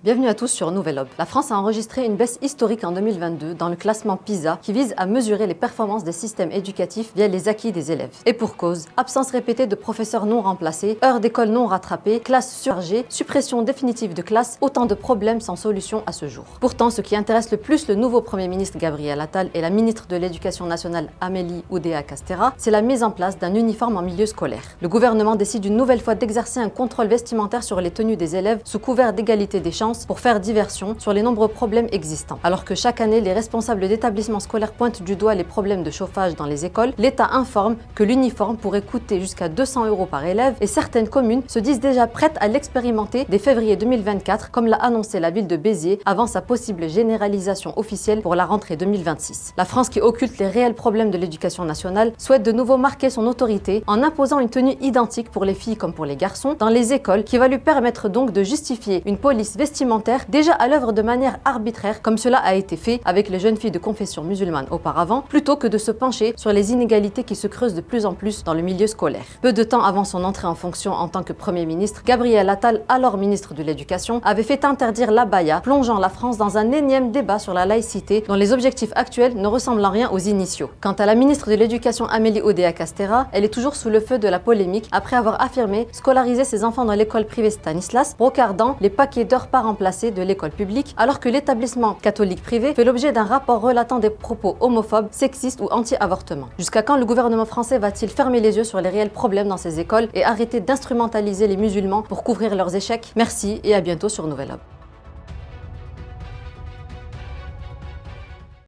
Bienvenue à tous sur Nouvelle Ob. La France a enregistré une baisse historique en 2022 dans le classement PISA qui vise à mesurer les performances des systèmes éducatifs via les acquis des élèves. Et pour cause, absence répétée de professeurs non remplacés, heures d'école non rattrapées, classes surchargées, suppression définitive de classes, autant de problèmes sans solution à ce jour. Pourtant, ce qui intéresse le plus le nouveau Premier ministre Gabriel Attal et la ministre de l'Éducation nationale Amélie Oudéa-Castéra, c'est la mise en place d'un uniforme en milieu scolaire. Le gouvernement décide une nouvelle fois d'exercer un contrôle vestimentaire sur les tenues des élèves sous couvert d'égalité des chances pour faire diversion sur les nombreux problèmes existants. Alors que chaque année, les responsables d'établissements scolaires pointent du doigt les problèmes de chauffage dans les écoles, l'État informe que l'uniforme pourrait coûter jusqu'à 200 € par élève et certaines communes se disent déjà prêtes à l'expérimenter dès février 2024, comme l'a annoncé la ville de Béziers avant sa possible généralisation officielle pour la rentrée 2026. La France, qui occulte les réels problèmes de l'éducation nationale, souhaite de nouveau marquer son autorité en imposant une tenue identique pour les filles comme pour les garçons dans les écoles, qui va lui permettre donc de justifier une police vestimentaire déjà à l'œuvre de manière arbitraire, comme cela a été fait avec les jeunes filles de confession musulmane auparavant, plutôt que de se pencher sur les inégalités qui se creusent de plus en plus dans le milieu scolaire. Peu de temps avant son entrée en fonction en tant que Premier ministre, Gabriel Attal, alors ministre de l'Éducation, avait fait interdire l'abaya, plongeant la France dans un énième débat sur la laïcité dont les objectifs actuels ne ressemblent en rien aux initiaux. Quant à la ministre de l'Éducation Amélie Oudéa-Castéra, elle est toujours sous le feu de la polémique après avoir affirmé scolariser ses enfants dans l'école privée Stanislas, brocardant les paquets d'heures pas remplacées de l'école publique, alors que l'établissement catholique privé fait l'objet d'un rapport relatant des propos homophobes, sexistes ou anti-avortement. Jusqu'à quand le gouvernement français va-t-il fermer les yeux sur les réels problèmes dans ces écoles et arrêter d'instrumentaliser les musulmans pour couvrir leurs échecs? Merci et à bientôt sur Nouvelle Ob.